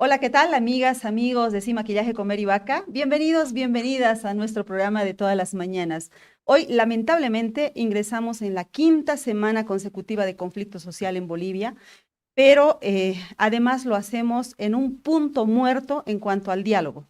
Hola, ¿qué tal, amigas, amigos de Sin Maquillaje con Mary Vaca? Bienvenidos, bienvenidas a nuestro programa de todas las mañanas. Hoy, lamentablemente, ingresamos en la quinta semana consecutiva de conflicto social en Bolivia, pero además lo hacemos en un punto muerto en cuanto al diálogo.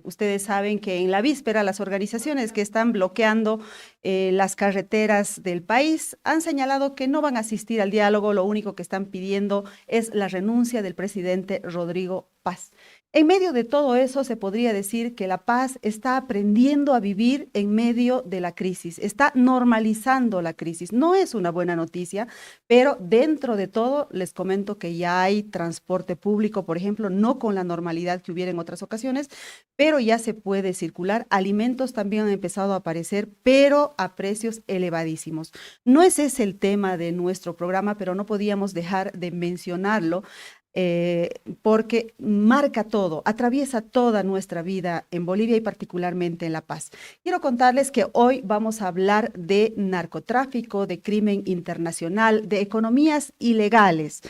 Ustedes saben que en la víspera las organizaciones que están bloqueando las carreteras del país han señalado que no van a asistir al diálogo, lo único que están pidiendo es la renuncia del presidente Rodrigo Paz. En medio de todo eso, se podría decir que La Paz está aprendiendo a vivir en medio de la crisis, está normalizando la crisis. No es una buena noticia, pero dentro de todo, les comento que ya hay transporte público, por ejemplo, no con la normalidad que hubiera en otras ocasiones, pero ya se puede circular. Alimentos también han empezado a aparecer, pero a precios elevadísimos. No es ese el tema de nuestro programa, pero no podíamos dejar de mencionarlo eh, porque marca todo, atraviesa toda nuestra vida en Bolivia y particularmente en La Paz. Quiero contarles que hoy vamos a hablar de narcotráfico, de crimen internacional, de economías ilegales,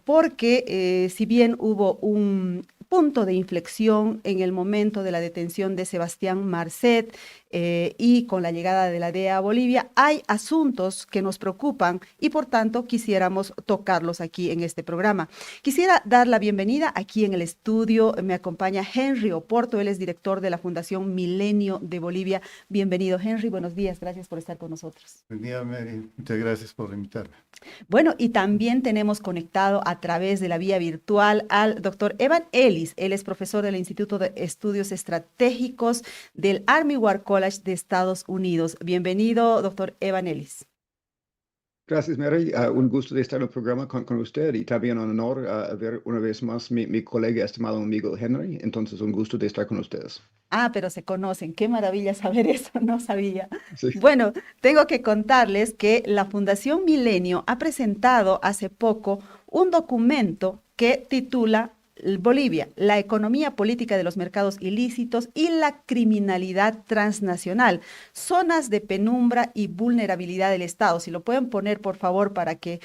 porque si bien hubo un punto de inflexión en el momento de la detención de Sebastián Marcet y con la llegada de la DEA a Bolivia, hay asuntos que nos preocupan y por tanto quisiéramos tocarlos aquí en este programa. Quisiera dar la bienvenida aquí en el estudio. Me acompaña Henry Oporto, él es director de la Fundación Milenio de Bolivia. Bienvenido, Henry. Buenos días. Gracias por estar con nosotros. Buen día, Mary. Muchas gracias por invitarme. Bueno, y también tenemos conectado a través de la vía virtual al doctor Evan Ellis. Él es profesor del Instituto de Estudios Estratégicos del Army War College de Estados Unidos. Bienvenido, doctor Evan Ellis. Gracias, Mary. Un gusto de estar en el programa con usted y también un honor ver una vez más mi colega estimado amigo Henry. Entonces, un gusto de estar con ustedes. Ah, pero se conocen. Qué maravilla saber eso, no sabía. Sí. Bueno, tengo que contarles que la Fundación Milenio ha presentado hace poco un documento que titula Bolivia, la economía política de los mercados ilícitos y la criminalidad transnacional, zonas de penumbra y vulnerabilidad del Estado. Si lo pueden poner, por favor, para que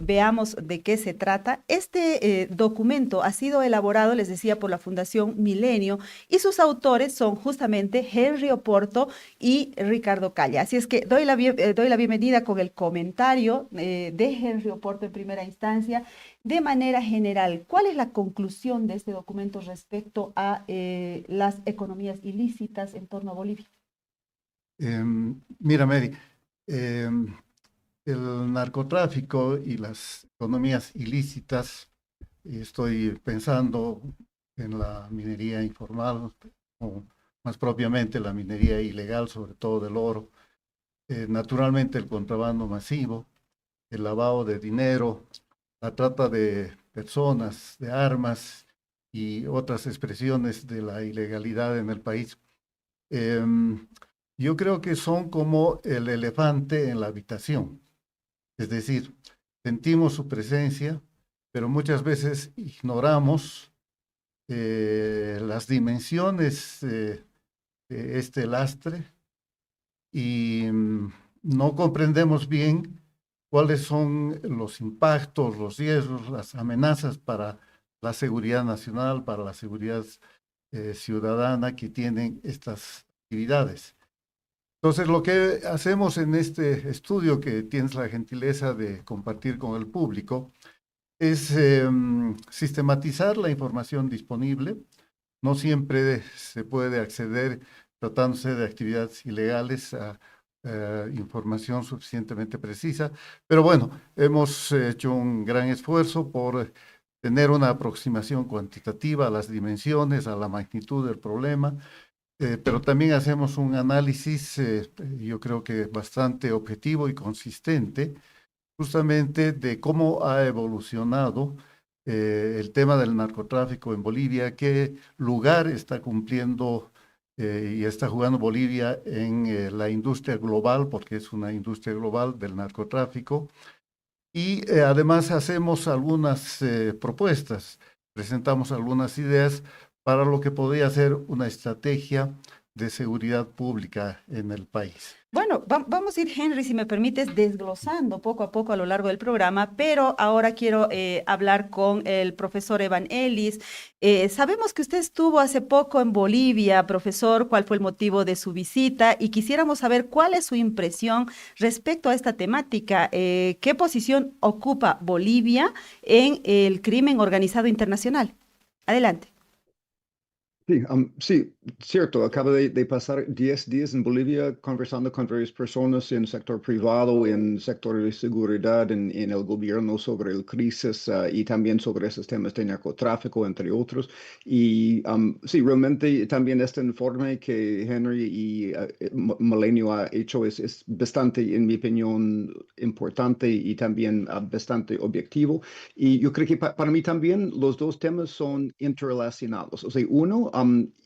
veamos de qué se trata. Este documento ha sido elaborado, les decía, por la Fundación Milenio y sus autores son justamente Henry Oporto y Ricardo Calla. Así es que doy la bienvenida con el comentario de Henry Oporto en primera instancia. De manera general, ¿cuál es la conclusión de este documento respecto a las economías ilícitas en torno a Bolivia? Mira, Mary, em, el narcotráfico y las economías ilícitas, estoy pensando en la minería informal, o más propiamente la minería ilegal, sobre todo del oro, naturalmente el contrabando masivo, el lavado de dinero, la trata de personas, de armas y otras expresiones de la ilegalidad en el país. Em, yo creo que son como el elefante en la habitación, es decir, sentimos su presencia, pero muchas veces ignoramos las dimensiones de este lastre y no comprendemos bien cuáles son los impactos, los riesgos, las amenazas para la seguridad nacional, para la seguridad ciudadana que tienen estas actividades. Entonces, lo que hacemos en este estudio que tienes la gentileza de compartir con el público es sistematizar la información disponible. No siempre se puede acceder, tratándose de actividades ilegales, a información suficientemente precisa, pero bueno, hemos hecho un gran esfuerzo por tener una aproximación cuantitativa a las dimensiones, a la magnitud del problema, pero también hacemos un análisis, yo creo que bastante objetivo y consistente, justamente de cómo ha evolucionado el tema del narcotráfico en Bolivia, qué lugar está cumpliendo y está jugando Bolivia en la industria global, porque es una industria global del narcotráfico. Y además hacemos algunas propuestas, presentamos algunas ideas para lo que podría ser una estrategia de seguridad pública en el país. Bueno, vamos a ir, Henry, si me permites, desglosando poco a poco a lo largo del programa, pero ahora quiero hablar con el profesor Evan Ellis. Sabemos que usted estuvo hace poco en Bolivia, profesor, cuál fue el motivo de su visita y quisiéramos saber cuál es su impresión respecto a esta temática. ¿Qué posición ocupa Bolivia en el crimen organizado internacional? Adelante. Sí, sí, cierto. Acabo de pasar 10 días en Bolivia conversando con varias personas en el sector privado, en el sector de seguridad, en el gobierno sobre el crisis y también sobre esos temas de narcotráfico, entre otros. Y sí, realmente también este informe que Henry y Milenio ha hecho es bastante, en mi opinión, importante y también bastante objetivo. Y yo creo que para mí también los dos temas son interrelacionados. O sea, uno,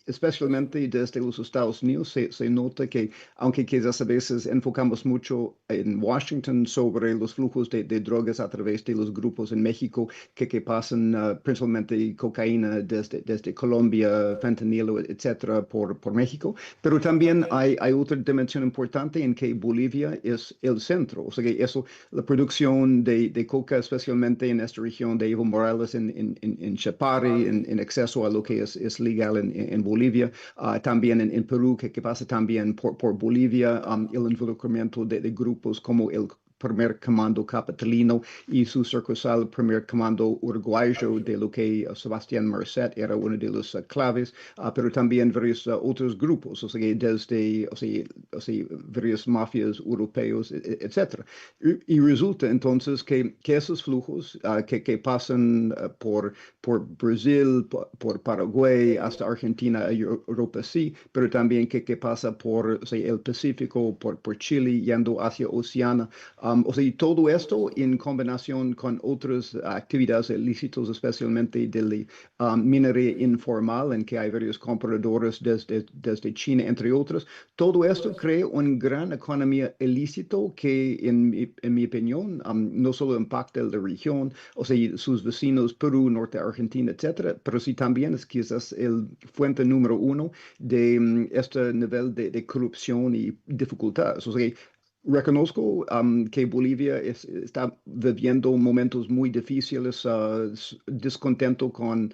especialmente desde los Estados Unidos, se nota que, aunque quizás a veces enfocamos mucho en Washington sobre los flujos de drogas a través de los grupos en México que pasan principalmente cocaína desde Colombia, fentanilo, etcétera, por México, pero también hay otra dimensión importante en que Bolivia es el centro. O sea que eso, la producción de coca, especialmente en esta región de Evo Morales, en Chapare, en exceso a lo que es legal en Bolivia, también en Perú, que pasa también por Bolivia, el involucramiento de grupos como el primer comando capitalino y su sucursal primer comando uruguayo, de lo que Sebastián Merced era uno de los claves, pero también varios otros grupos, o sea, desde varias mafias europeos, etc. Y resulta entonces que esos flujos que pasan por Brasil, por Paraguay, hasta Argentina y Europa, sí, pero también que pasa por el Pacífico, por Chile, yendo hacia Oceania. O sea, todo esto en combinación con otras actividades ilícitas, especialmente de la minería informal, en que hay varios compradores desde China, entre otros. Todo esto crea una gran economía ilícita que, en mi opinión, no solo impacta la región, o sea, sus vecinos, Perú, Norte, Argentina, etcétera, pero sí también es quizás el fuente número uno de este nivel de corrupción y dificultades. O sea, reconozco que Bolivia está viviendo momentos muy difíciles, descontento con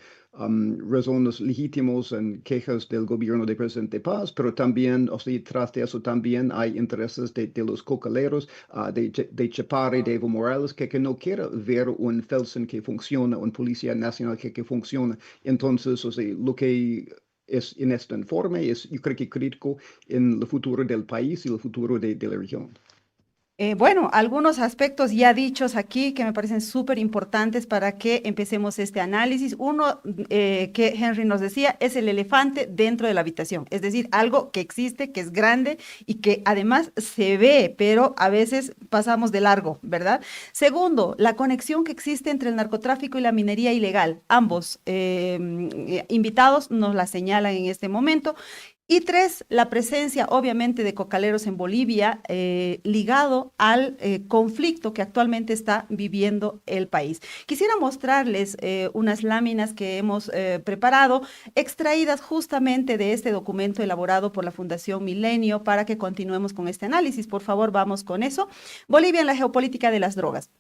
razones legítimas en quejas del gobierno del presidente Paz, pero también, o sea, tras de eso también hay intereses de los cocaleros, de Chapare, de Evo Morales, que no quiere ver un Felsen que funciona, una policía nacional que funciona. Entonces, o sea, lo que es en este informe es, yo creo que crítico en el futuro del país y el futuro de la región. Bueno, algunos aspectos ya dichos aquí que me parecen súper importantes para que empecemos este análisis. Uno que Henry nos decía es el elefante dentro de la habitación, es decir, algo que existe, que es grande y que además se ve, pero a veces pasamos de largo, ¿verdad? Segundo, la conexión que existe entre el narcotráfico y la minería ilegal. Ambos invitados nos la señalan en este momento. Y tres, la presencia obviamente de cocaleros en Bolivia ligado al conflicto que actualmente está viviendo el país. Quisiera mostrarles unas láminas que hemos preparado, extraídas justamente de este documento elaborado por la Fundación Milenio para que continuemos con este análisis. Por favor, vamos con eso. Bolivia en la geopolítica de las drogas.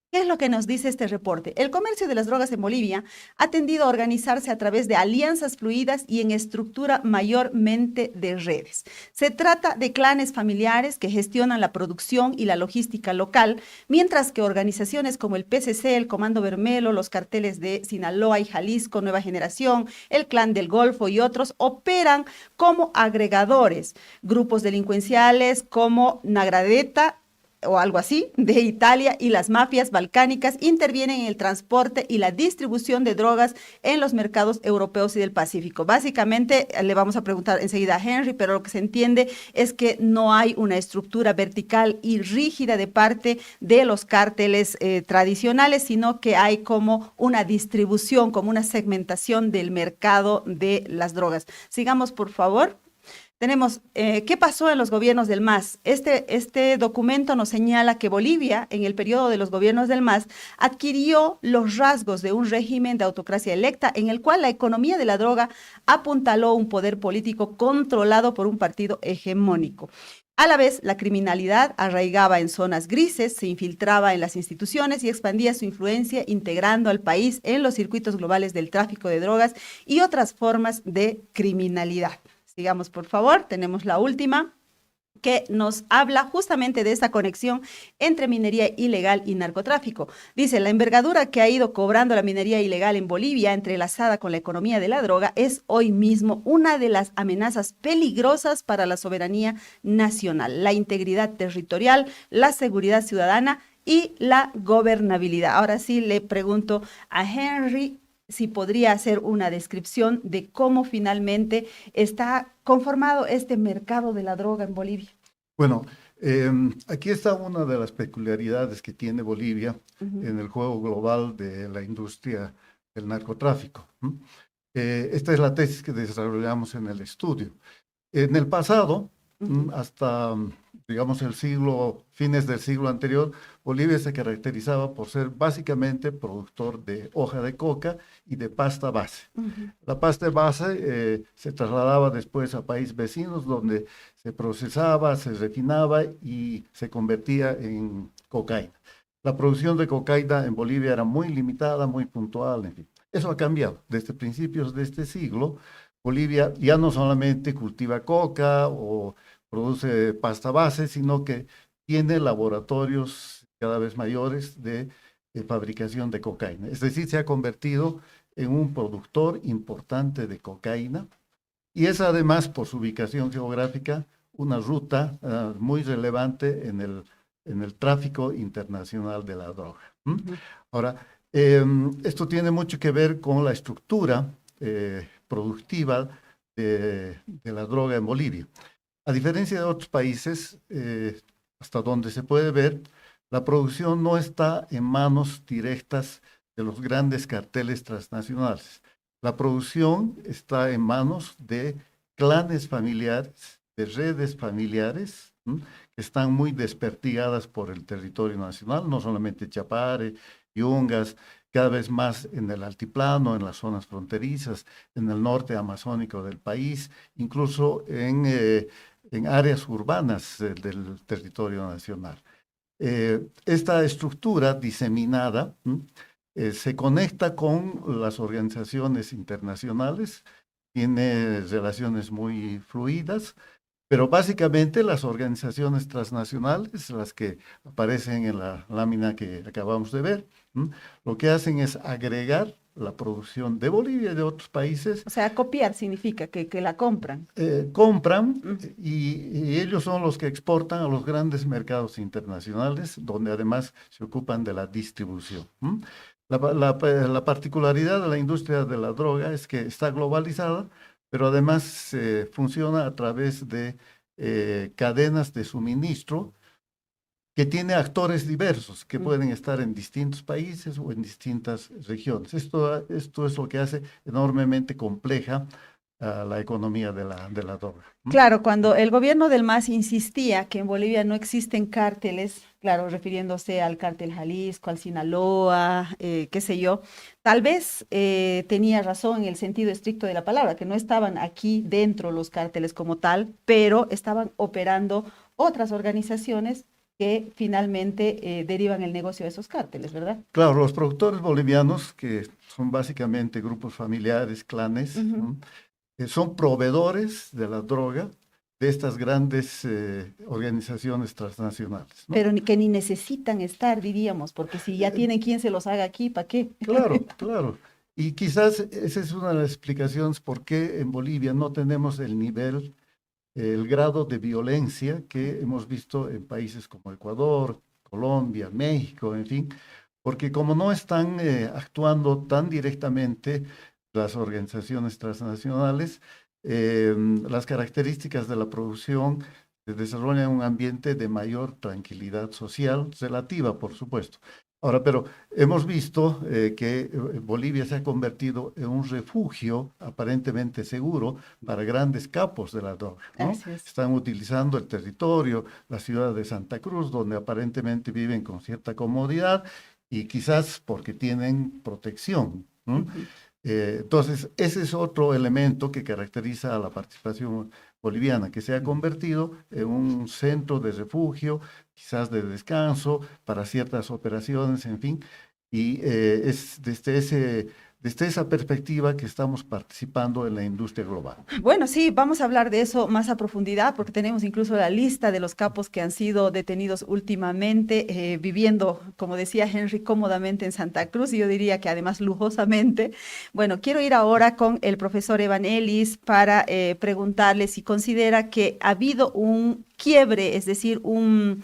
¿Qué es lo que nos dice este reporte? El comercio de las drogas en Bolivia ha tendido a organizarse a través de alianzas fluidas y en estructura mayormente de redes. Se trata de clanes familiares que gestionan la producción y la logística local, mientras que organizaciones como el PCC, el Comando Bermelo, los carteles de Sinaloa y Jalisco, Nueva Generación, el Clan del Golfo y otros operan como agregadores. Grupos delincuenciales como Nagradeta o algo así, de Italia y las mafias balcánicas intervienen en el transporte y la distribución de drogas en los mercados europeos y del Pacífico. Básicamente, le vamos a preguntar enseguida a Henry, pero lo que se entiende es que no hay una estructura vertical y rígida de parte de los cárteles tradicionales, sino que hay como una distribución, como una segmentación del mercado de las drogas. Sigamos, por favor. Tenemos, ¿qué pasó en los gobiernos del MAS? Este documento nos señala que Bolivia, en el periodo de los gobiernos del MAS, adquirió los rasgos de un régimen de autocracia electa en el cual la economía de la droga apuntaló un poder político controlado por un partido hegemónico. A la vez, la criminalidad arraigaba en zonas grises, se infiltraba en las instituciones y expandía su influencia, integrando al país en los circuitos globales del tráfico de drogas y otras formas de criminalidad. Sigamos, por favor, tenemos la última que nos habla justamente de esta conexión entre minería ilegal y narcotráfico. Dice, la envergadura que ha ido cobrando la minería ilegal en Bolivia, entrelazada con la economía de la droga, es hoy mismo una de las amenazas peligrosas para la soberanía nacional, la integridad territorial, la seguridad ciudadana y la gobernabilidad. Ahora sí le pregunto a Henry si podría hacer una descripción de cómo finalmente está conformado este mercado de la droga en Bolivia. Bueno, aquí está una de las peculiaridades que tiene Bolivia en el juego global de la industria del narcotráfico. Esta es la tesis que desarrollamos en el estudio. En el pasado, hasta, digamos, fines del siglo anterior, Bolivia se caracterizaba por ser básicamente productor de hoja de coca y de pasta base. La pasta base se trasladaba después a países vecinos donde se procesaba, se refinaba y se convertía en cocaína. La producción de cocaína en Bolivia era muy limitada, muy puntual, en fin. Eso ha cambiado. Desde principios de este siglo, Bolivia ya no solamente cultiva coca o produce pasta base, sino que tiene laboratorios cada vez mayores de fabricación de cocaína. Es decir, se ha convertido en un productor importante de cocaína y es además, por su ubicación geográfica, una ruta muy relevante en el tráfico internacional de la droga. Ahora, esto tiene mucho que ver con la estructura productiva de la droga en Bolivia. A diferencia de otros países, hasta donde se puede ver, la producción no está en manos directas de los grandes carteles transnacionales. La producción está en manos de clanes familiares, de redes familiares, que están muy desperdigadas por el territorio nacional, no solamente Chapare, Yungas, cada vez más en el altiplano, en las zonas fronterizas, en el norte amazónico del país, incluso en áreas urbanas del territorio nacional. Esta estructura diseminada se conecta con las organizaciones internacionales, tiene relaciones muy fluidas, pero básicamente las organizaciones transnacionales, las que aparecen en la lámina que acabamos de ver, lo que hacen es agregar la producción de Bolivia y de otros países. O sea, copiar significa que la compran. Compran y ellos son los que exportan a los grandes mercados internacionales, donde además se ocupan de la distribución. La particularidad de la industria de la droga es que está globalizada, pero además funciona a través de cadenas de suministro que tiene actores diversos que pueden estar en distintos países o en distintas regiones. Esto es lo que hace enormemente compleja la economía de la droga. Claro, cuando el gobierno del MAS insistía que en Bolivia no existen cárteles, claro, refiriéndose al cártel Jalisco, al Sinaloa, qué sé yo, tal vez tenía razón en el sentido estricto de la palabra, que no estaban aquí dentro los cárteles como tal, pero estaban operando otras organizaciones que finalmente derivan el negocio de esos cárteles, ¿verdad? Claro, los productores bolivianos, que son básicamente grupos familiares, clanes, son proveedores de la droga de estas grandes organizaciones transnacionales, ¿no? Pero que ni necesitan estar, diríamos, porque si ya tienen quien se los haga aquí, ¿para qué? Claro, claro. Y quizás esa es una de las explicaciones por qué en Bolivia no tenemos el nivel, el grado de violencia que hemos visto en países como Ecuador, Colombia, México, en fin, porque como no están actuando tan directamente las organizaciones transnacionales, las características de la producción se desarrollan en un ambiente de mayor tranquilidad social, relativa, por supuesto. Ahora, pero hemos visto que Bolivia se ha convertido en un refugio aparentemente seguro para grandes capos de la droga, ¿no? Así es. Están utilizando el territorio, la ciudad de Santa Cruz, donde aparentemente viven con cierta comodidad y quizás porque tienen protección, ¿no? Ujú. Entonces, ese es otro elemento que caracteriza a la participación boliviana, que se ha convertido en un centro de refugio, quizás de descanso para ciertas operaciones, en fin, y es desde esa perspectiva que estamos participando en la industria global. Bueno, sí, vamos a hablar de eso más a profundidad porque tenemos incluso la lista de los capos que han sido detenidos últimamente, viviendo, como decía Henry, cómodamente en Santa Cruz y yo diría que además lujosamente. Bueno, quiero ir ahora con el profesor Evan Ellis para preguntarle si considera que ha habido un quiebre, es decir, un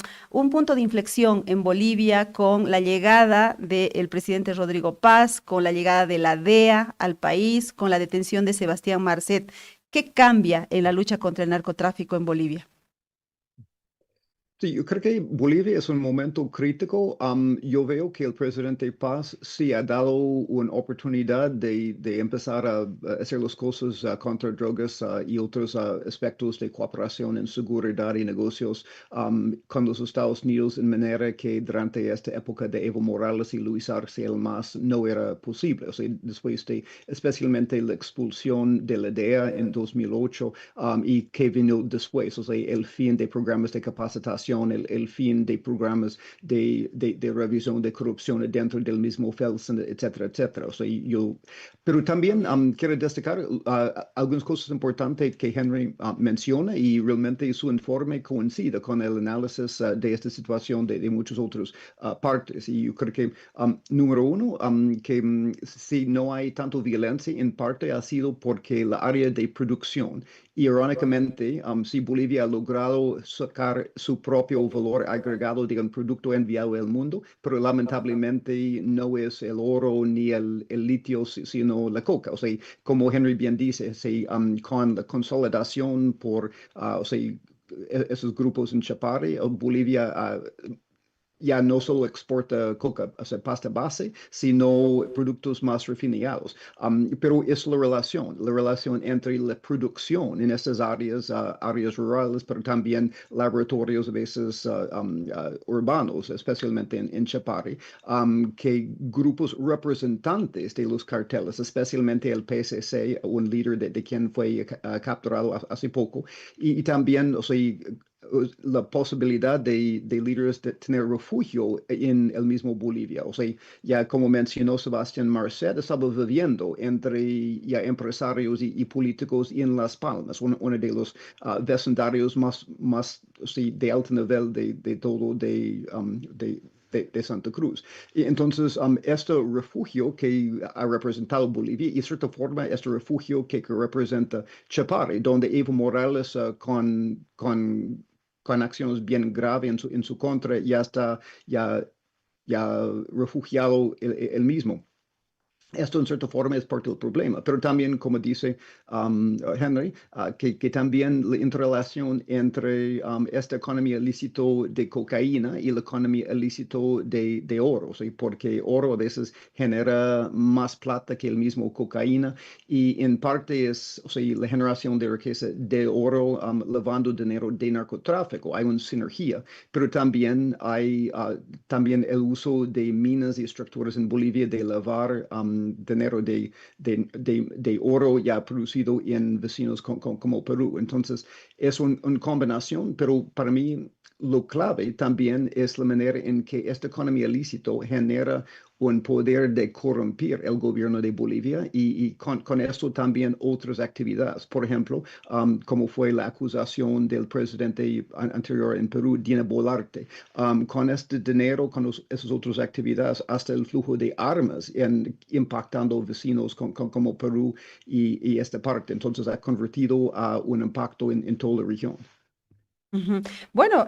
punto de inflexión en Bolivia con la llegada del presidente Rodrigo Paz, con la llegada de la DEA al país, con la detención de Sebastián Marcet. ¿Qué cambia en la lucha contra el narcotráfico en Bolivia? Sí, yo creo que Bolivia es un momento crítico. Yo veo que el presidente Paz sí ha dado una oportunidad de empezar a hacer las cosas contra drogas y otros aspectos de cooperación en seguridad y negocios con los Estados Unidos en manera que durante esta época de Evo Morales y Luis Arce el MAS no era posible. O sea, después de especialmente la expulsión de la DEA en 2008 y que vino después, o sea, el fin de programas de capacitación, el fin de programas de revisión de corrupción dentro del mismo Felsen, etcétera, etcétera. O sea, pero también quiero destacar algunas cosas importantes que Henry menciona y realmente su informe coincide con el análisis de esta situación de muchas otras partes. Y yo creo que, número uno, que si no hay tanto violencia, en parte ha sido porque la área de producción. Irónicamente, si Bolivia ha logrado sacar su propio valor agregado de un producto enviado al mundo, pero lamentablemente no es el oro ni el litio, sino la coca. O sea, como Henry bien dice, con la consolidación por o sea, esos grupos en Chapare, Bolivia ya no solo exporta coca, o sea, pasta base, sino productos más refinados. Pero es la relación entre la producción en estas áreas, áreas rurales, pero también laboratorios a veces urbanos, especialmente en Chapare, que grupos representantes de los carteles, especialmente el PSC, un líder de quien fue capturado hace poco, y también, o sea, la posibilidad de líderes de tener refugio en el mismo Bolivia. O sea, ya como mencionó Sebastián Marcet, estaba viviendo entre ya empresarios y políticos en Las Palmas, uno de los vecindarios más sí, de alto nivel de todo de Santa Cruz. Y entonces, este refugio que ha representado Bolivia, y de cierta forma, este refugio que representa Chapare, donde Evo Morales con acciones bien graves en su contra, ya está ya, ya refugiado el mismo. Esto en cierta forma es parte del problema, pero también, como dice Henry, que también la interrelación entre esta economía ilícito de cocaína y la economía ilícito de oro, ¿sí? Porque oro a veces genera más plata que el mismo cocaína y en parte es, o sea, la generación de riqueza de oro lavando dinero de narcotráfico. Hay una sinergia, pero también hay también el uso de minas y estructuras en Bolivia de lavar dinero de oro ya producido en vecinos como Perú. Entonces, es una combinación, pero para mí lo clave también es la manera en que esta economía ilícita genera un poder de corrompir el gobierno de Bolivia y con esto también otras actividades. Por ejemplo, como fue la acusación del presidente anterior en Perú, Dina Boluarte, con este dinero, con esas otras actividades, hasta el flujo de armas impactando vecinos como Perú y esta parte. Entonces ha convertido a un impacto en toda la región. Ujú. Bueno,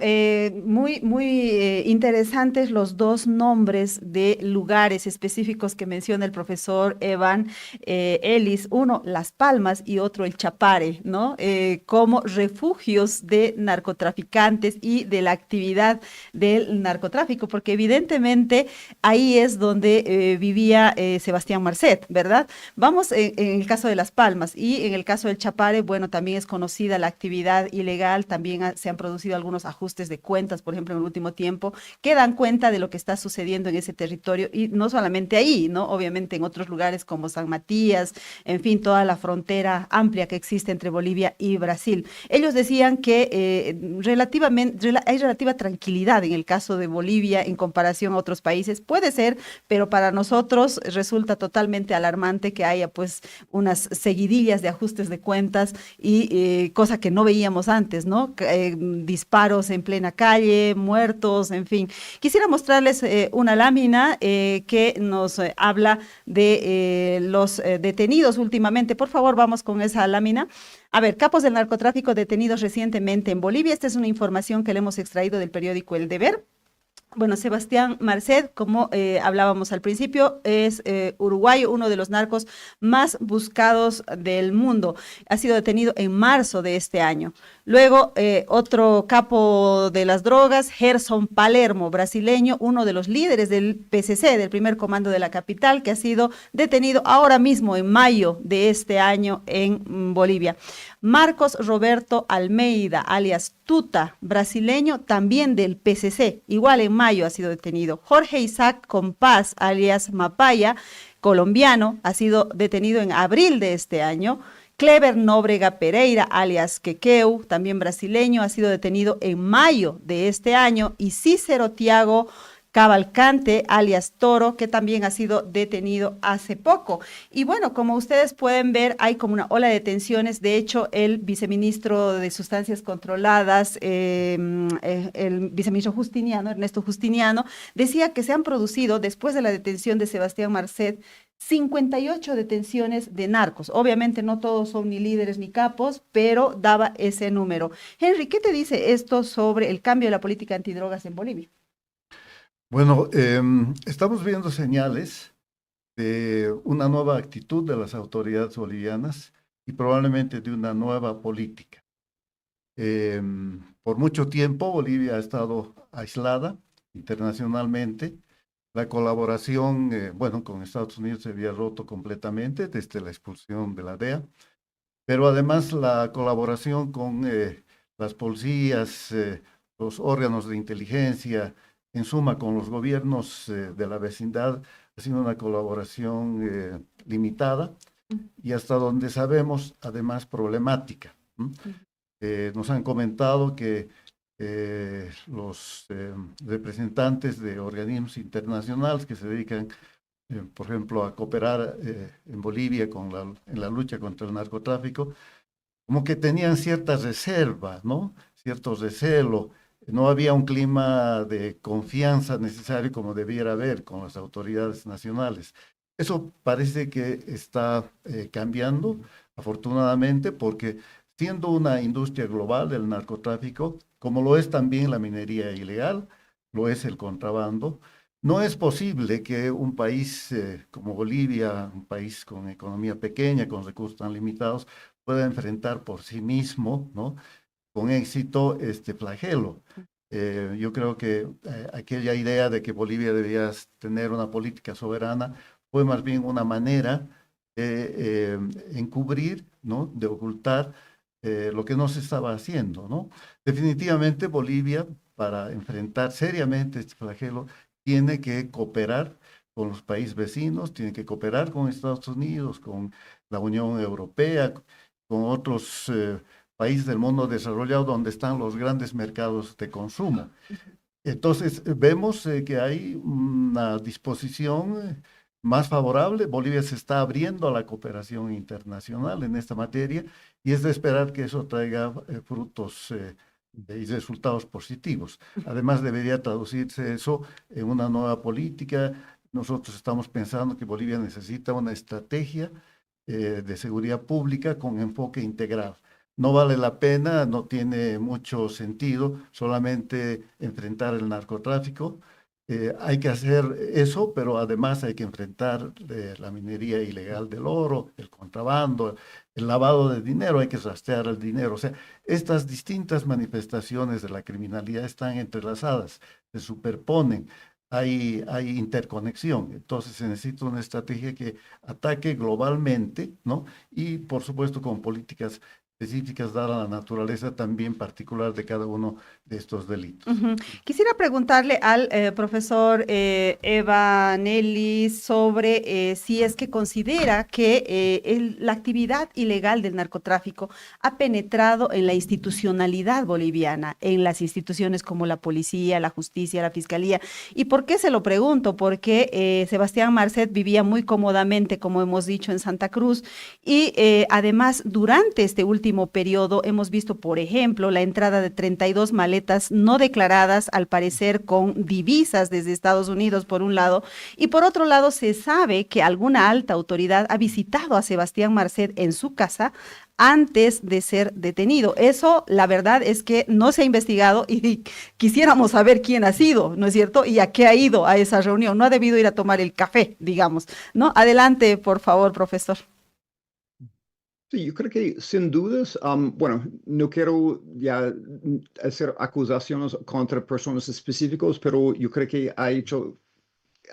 muy interesantes los dos nombres de lugares específicos que menciona el profesor Evan Ellis. Uno, Las Palmas y otro, el Chapare, ¿no? Como refugios de narcotraficantes y de la actividad del narcotráfico, porque evidentemente ahí es donde vivía Sebastián Marcet, ¿verdad? Vamos en el caso de Las Palmas y en el caso del Chapare, bueno, también es conocida la actividad ilegal, también se han producido algunos ajustes de cuentas, por ejemplo, en el último tiempo, que dan cuenta de lo que está sucediendo en ese territorio y no solamente ahí, ¿no? Obviamente en otros lugares como San Matías, en fin, toda la frontera amplia que existe entre Bolivia y Brasil. Ellos decían que hay relativa tranquilidad en el caso de Bolivia en comparación a otros países. Puede ser, pero para nosotros resulta totalmente alarmante que haya pues unas seguidillas de ajustes de cuentas y cosa que no veíamos antes, ¿no? Disparos en plena calle, muertos, en fin. Quisiera mostrarles una lámina que nos habla de los detenidos últimamente. Por favor, vamos con esa lámina. A ver, capos del narcotráfico detenidos recientemente en Bolivia. Esta es una información que le hemos extraído del periódico El Deber. Bueno, Sebastián Marcet, como hablábamos al principio, es uruguayo, uno de los narcos más buscados del mundo. Ha sido detenido en marzo de este año. Luego, otro capo de las drogas, Gerson Palermo, brasileño, uno de los líderes del PCC, del primer comando de la capital, que ha sido detenido ahora mismo en mayo de este año en Bolivia. Marcos Roberto Almeida, alias Tuta, brasileño, también del PCC, igual en mayo ha sido detenido. Jorge Isaac Compás, alias Mapaya, colombiano, ha sido detenido en abril de este año. Clever Nóbrega Pereira, alias Quequeu, también brasileño, ha sido detenido en mayo de este año. Y Cícero Tiago Cavalcante, alias Toro, que también ha sido detenido hace poco. Y bueno, como ustedes pueden ver, hay como una ola de detenciones. De hecho, el viceministro de Sustancias Controladas, el viceministro Justiniano, Ernesto Justiniano, decía que se han producido, después de la detención de Sebastián Marcet, 58 detenciones de narcos. Obviamente no todos son ni líderes ni capos, pero daba ese número. Henry, ¿qué te dice esto sobre el cambio de la política antidrogas en Bolivia? Bueno, estamos viendo señales de una nueva actitud de las autoridades bolivianas y probablemente de una nueva política. Por mucho tiempo Bolivia ha estado aislada internacionalmente. La colaboración, bueno, con Estados Unidos se había roto completamente desde la expulsión de la DEA, pero además la colaboración con las policías, los órganos de inteligencia, en suma con los gobiernos de la vecindad, ha sido una colaboración limitada y hasta donde sabemos, además problemática. Nos han comentado que los representantes de organismos internacionales que se dedican, por ejemplo, a cooperar en Bolivia en la lucha contra el narcotráfico, como que tenían ciertas reservas, ¿no? Cierto recelo. No había un clima de confianza necesario como debiera haber con las autoridades nacionales. Eso parece que está cambiando, afortunadamente, porque siendo una industria global del narcotráfico, como lo es también la minería ilegal, lo es el contrabando, no es posible que un país como Bolivia, un país con economía pequeña, con recursos tan limitados, pueda enfrentar por sí mismo, ¿no? Con éxito este flagelo. Yo creo que aquella idea de que Bolivia debía tener una política soberana fue más bien una manera de encubrir, ¿no? De ocultar lo que no se estaba haciendo, ¿no? Definitivamente Bolivia, para enfrentar seriamente este flagelo, tiene que cooperar con los países vecinos, tiene que cooperar con Estados Unidos, con la Unión Europea, con otros países del mundo desarrollado donde están los grandes mercados de consumo. Entonces, vemos que hay una disposición más favorable. Bolivia se está abriendo a la cooperación internacional en esta materia y es de esperar que eso traiga frutos y resultados positivos. Además, debería traducirse eso en una nueva política. Nosotros estamos pensando que Bolivia necesita una estrategia de seguridad pública con enfoque integral. no vale la pena, no tiene mucho sentido solamente enfrentar el narcotráfico. Hay que hacer eso, pero además hay que enfrentar la minería ilegal del oro, el contrabando, el lavado de dinero, hay que rastrear el dinero. O sea, estas distintas manifestaciones de la criminalidad están entrelazadas, se superponen. Hay interconexión, entonces se necesita una estrategia que ataque globalmente, ¿no? Y por supuesto con políticas específicas, dada la naturaleza también particular de cada uno de estos delitos. Ujú. Quisiera preguntarle al profesor Eva Nelly sobre si es que considera que la actividad ilegal del narcotráfico ha penetrado en la institucionalidad boliviana, en las instituciones como la policía, la justicia, la fiscalía. ¿Y por qué se lo pregunto? Porque Sebastián Marcet vivía muy cómodamente, como hemos dicho, en Santa Cruz y además durante este último periodo hemos visto, por ejemplo, la entrada de 32 maletas no declaradas, al parecer con divisas desde Estados Unidos, por un lado, y por otro lado se sabe que alguna alta autoridad ha visitado a Sebastián Marcet en su casa antes de ser detenido. Eso, la verdad es que no se ha investigado y quisiéramos saber quién ha sido, ¿no es cierto? Y a qué ha ido a esa reunión. No ha debido ir a tomar el café, digamos, ¿no? Adelante, por favor, profesor. Sí, yo creo que sin dudas, bueno, no quiero ya hacer acusaciones contra personas específicas, pero yo creo que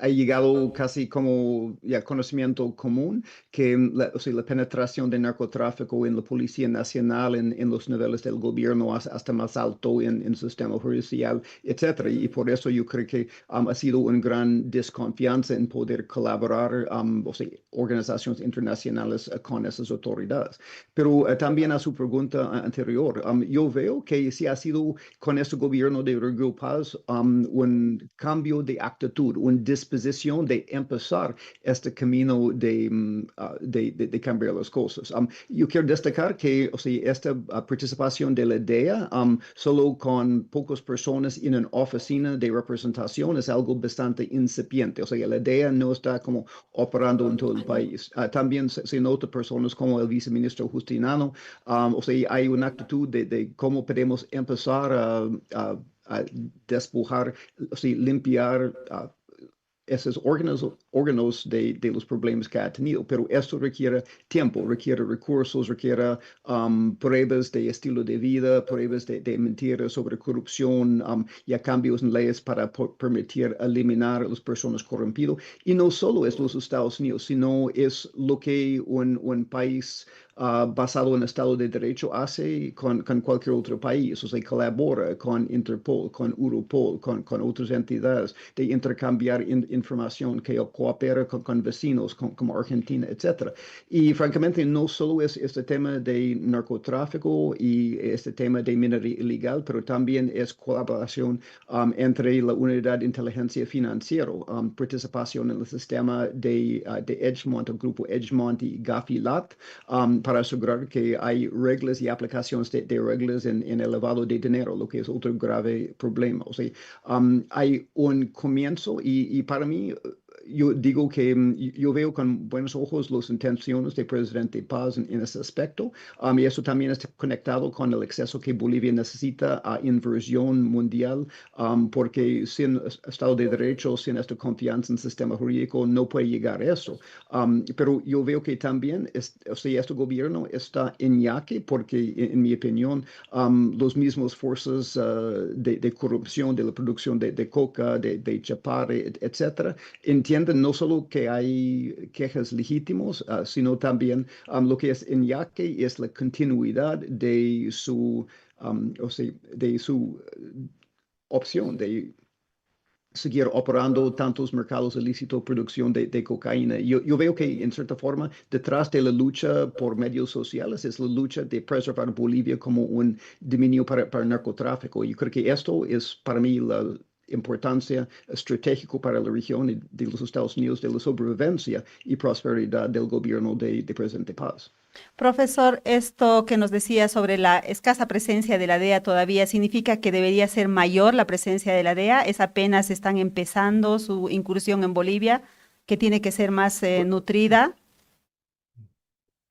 ha llegado casi como ya conocimiento común que o sea, la penetración de narcotráfico en la Policía Nacional, en los niveles del gobierno hasta más alto en el sistema judicial, etcétera. Y por eso yo creo que ha sido una gran desconfianza en poder colaborar, o sea, organizaciones internacionales con esas autoridades. Pero también a su pregunta anterior, yo veo que sí ha sido con este gobierno de Rodrigo Paz un cambio de actitud, un disposición de empezar este camino de cambiar las cosas. Yo quiero destacar que, o sea, esta participación de la DEA solo con pocas personas en una oficina de representación es algo bastante incipiente. O sea, la DEA no está como operando en todo el país. También se nota personas como el viceministro Justinano. O sea, hay una actitud de cómo podemos empezar a despojar, o sea, limpiar esos órganos de los problemas que ha tenido, pero esto requiere tiempo, requiere recursos, requiere pruebas de estilo de vida, pruebas de mentiras sobre corrupción, y cambios en leyes para permitir eliminar a las personas corrompidas. Y no solo es los Estados Unidos, sino es lo que un país basado en Estado de Derecho hace con cualquier otro país, o sea, colabora con Interpol, con Europol, con otras entidades de intercambiar información que coopera con vecinos como Argentina, etc. Y francamente no solo es este tema de narcotráfico y este tema de minería ilegal, pero también es colaboración entre la unidad de inteligencia financiera, participación en el sistema de Edgemont, el grupo Edgemont y Gafilat, para asegurar que hay reglas y aplicaciones de reglas en el lavado de dinero, lo que es otro grave problema. O sea, hay un comienzo y para mí yo digo que yo veo con buenos ojos las intenciones del presidente Paz en ese aspecto, y eso también está conectado con el exceso que Bolivia necesita a inversión mundial, porque sin Estado de Derecho, sin esta confianza en el sistema jurídico, no puede llegar a eso. Pero yo veo que también, o sea, este gobierno está en yaque porque, en mi opinión, los mismos fuerzas de corrupción, de la producción de coca, de chapare, etcétera, entienden no solo que hay quejas legítimos, sino también lo que es en yaque es la continuidad de su, o sea, de su opción de seguir operando tantos mercados ilícitos, producción de cocaína. Yo veo que, en cierta forma, detrás de la lucha por medios sociales es la lucha de preservar Bolivia como un dominio para el narcotráfico. Yo creo que esto es, para mí, la importancia estratégica para la región de los Estados Unidos de la sobrevivencia y prosperidad del gobierno de Presidente Paz. Profesor, esto que nos decía sobre la escasa presencia de la DEA todavía significa que debería ser mayor la presencia de la DEA. Es apenas están empezando su incursión en Bolivia, que tiene que ser más nutrida.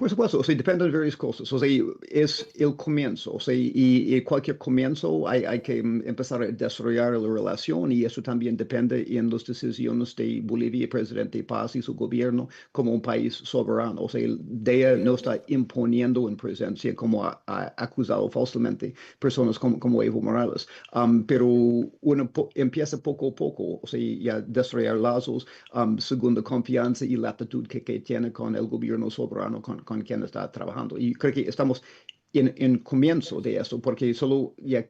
Por supuesto, o sea, depende de varias cosas. O sea, es el comienzo. O sea, y cualquier comienzo hay que empezar a desarrollar la relación y eso también depende en las decisiones de Bolivia, presidente Paz y su gobierno como un país soberano. O sea, DEA no está imponiendo en presencia como ha acusado falsamente personas como Evo Morales. Pero uno empieza poco a poco, o sea, ya desarrollar lazos, según la confianza y la actitud que tiene con el gobierno soberano con quien está trabajando. Y creo que estamos en comienzo de esto, porque solo ya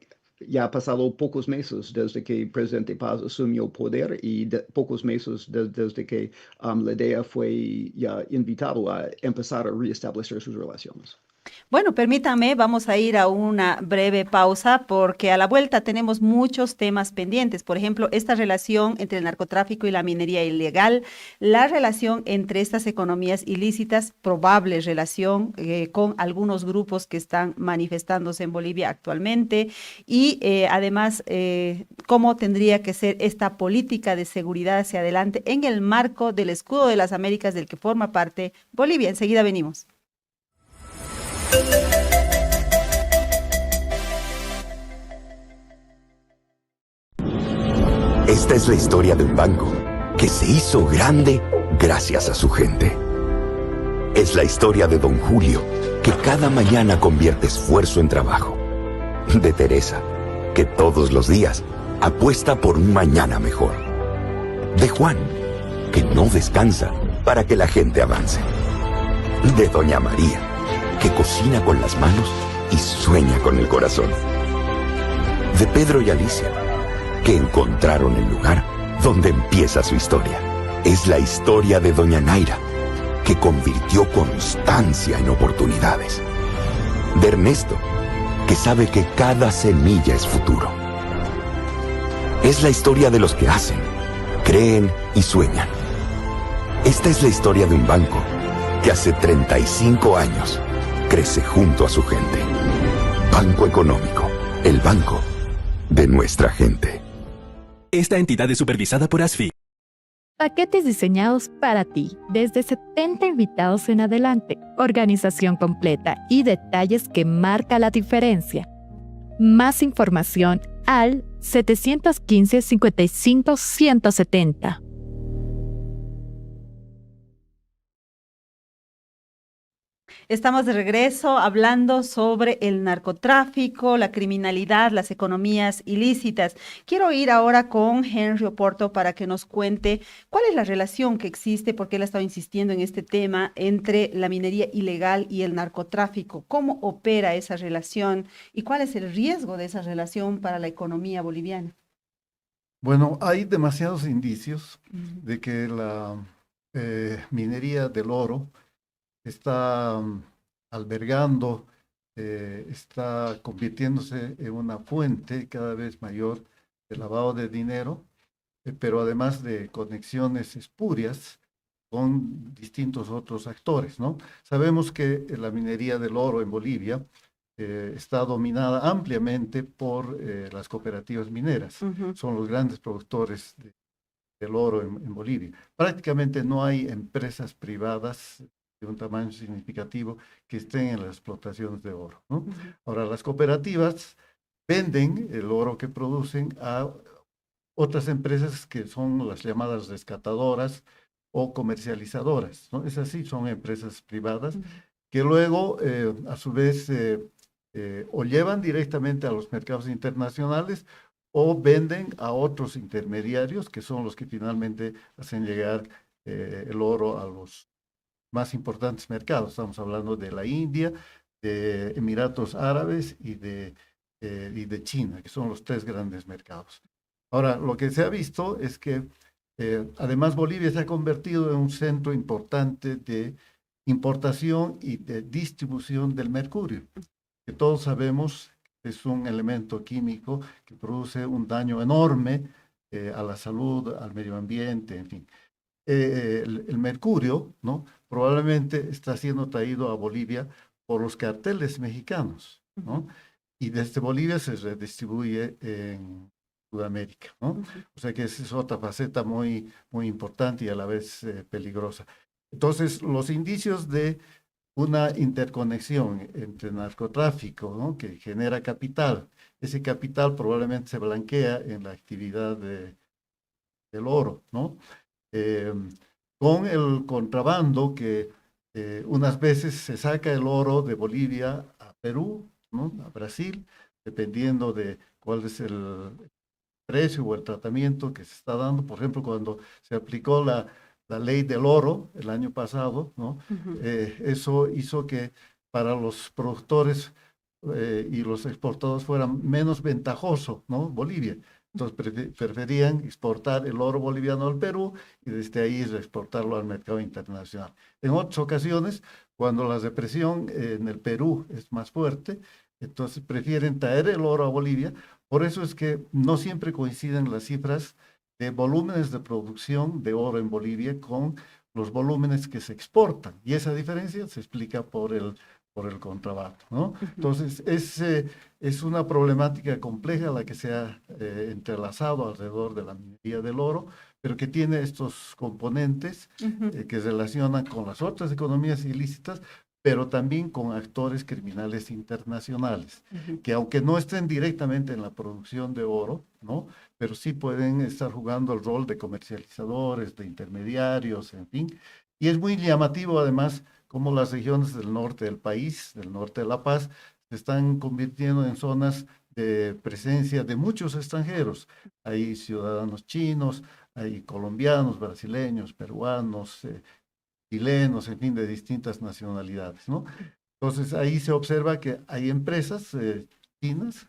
ha pasado pocos meses desde que el presidente Paz asumió el poder y pocos meses desde que la DEA fue ya invitado a empezar a reestablecer sus relaciones. Bueno, permítanme, vamos a ir a una breve pausa porque a la vuelta tenemos muchos temas pendientes. Por ejemplo, esta relación entre el narcotráfico y la minería ilegal, la relación entre estas economías ilícitas, probable relación con algunos grupos que están manifestándose en Bolivia actualmente y además cómo tendría que ser esta política de seguridad hacia adelante en el marco del escudo de las Américas del que forma parte Bolivia. Enseguida venimos. Esta es la historia de un banco que se hizo grande gracias a su gente. Es la historia de Don Julio, que cada mañana convierte esfuerzo en trabajo. De Teresa, que todos los días apuesta por un mañana mejor. De Juan, que no descansa para que la gente avance. De Doña María, que cocina con las manos y sueña con el corazón. De Pedro y Alicia, que encontraron el lugar donde empieza su historia. Es la historia de Doña Naira, que convirtió constancia en oportunidades. De Ernesto, que sabe que cada semilla es futuro. Es la historia de los que hacen, creen y sueñan. Esta es la historia de un banco que hace 35 años crece junto a su gente. Banco Económico, el banco de nuestra gente. Esta entidad es supervisada por ASFI. Paquetes diseñados para ti, desde 70 invitados en adelante, organización completa y detalles que marca la diferencia. Más información al 715-55-170. Estamos de regreso hablando sobre el narcotráfico, la criminalidad, las economías ilícitas. Quiero ir ahora con Henry Oporto para que nos cuente cuál es la relación que existe, porque él ha estado insistiendo en este tema, entre la minería ilegal y el narcotráfico. ¿Cómo opera esa relación y cuál es el riesgo de esa relación para la economía boliviana? Bueno, hay demasiados indicios de que la minería del oro está albergando, está convirtiéndose en una fuente cada vez mayor de lavado de dinero, pero además de conexiones espurias con distintos otros actores, ¿no? Sabemos que la minería del oro en Bolivia está dominada ampliamente por las cooperativas mineras. Son los grandes productores del oro en Bolivia. Prácticamente no hay empresas privadas de un tamaño significativo que estén en las explotaciones de oro, ¿no? Ahora, las cooperativas venden el oro que producen a otras empresas que son las llamadas rescatadoras o comercializadoras, ¿no? Es así, son empresas privadas que luego, a su vez, o llevan directamente a los mercados internacionales o venden a otros intermediarios que son los que finalmente hacen llegar el oro a los más importantes mercados. Estamos hablando de la India, de Emiratos Árabes y de China, que son los tres grandes mercados. Ahora, lo que se ha visto es que además Bolivia se ha convertido en un centro importante de importación y de distribución del mercurio, que todos sabemos es un elemento químico que produce un daño enorme a la salud, al medio ambiente, en fin. El mercurio, ¿no? Probablemente está siendo traído a Bolivia por los carteles mexicanos, ¿no? Y desde Bolivia se redistribuye en Sudamérica, ¿no? O sea que esa es otra faceta muy, muy importante y a la vez peligrosa. Entonces, los indicios de una interconexión entre narcotráfico, ¿no? Que genera capital. Ese capital probablemente se blanquea en la actividad del oro, ¿no? Eh, con el contrabando que unas veces se saca el oro de Bolivia a Perú, ¿no? A Brasil, dependiendo de cuál es el precio o el tratamiento que se está dando. Por ejemplo, cuando se aplicó la ley del oro el año pasado, ¿no? Eso hizo que para los productores y los exportadores fuera menos ventajoso, ¿no? Bolivia. Entonces preferían exportar el oro boliviano al Perú y desde ahí exportarlo al mercado internacional. En otras ocasiones, cuando la represión en el Perú es más fuerte, entonces prefieren traer el oro a Bolivia. Por eso es que no siempre coinciden las cifras de volúmenes de producción de oro en Bolivia con los volúmenes que se exportan. Y esa diferencia se explica por el contrabando, ¿no? Entonces, es una problemática compleja la que se ha entrelazado alrededor de la minería del oro, pero que tiene estos componentes que relacionan con las otras economías ilícitas, pero también con actores criminales internacionales, que aunque no estén directamente en la producción de oro, ¿no? Pero sí pueden estar jugando el rol de comercializadores, de intermediarios, en fin. Y es muy llamativo además cómo las regiones del norte del país, del norte de La Paz, se están convirtiendo en zonas de presencia de muchos extranjeros. Hay ciudadanos chinos, hay colombianos, brasileños, peruanos, chilenos, en fin, de distintas nacionalidades, ¿no? Entonces ahí se observa que hay empresas chinas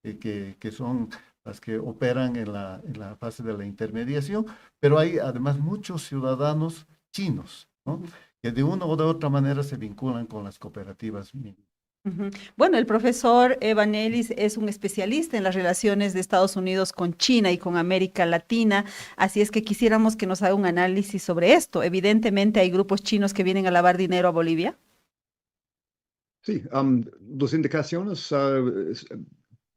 que son las que operan en la fase de la intermediación, pero hay además muchos ciudadanos chinos, ¿no? Que de una u de otra manera se vinculan con las cooperativas mineras. Bueno, el profesor Evan Ellis es un especialista en las relaciones de Estados Unidos con China y con América Latina, así es que quisiéramos que nos haga un análisis sobre esto. Evidentemente hay grupos chinos que vienen a lavar dinero a Bolivia. Sí, las indicaciones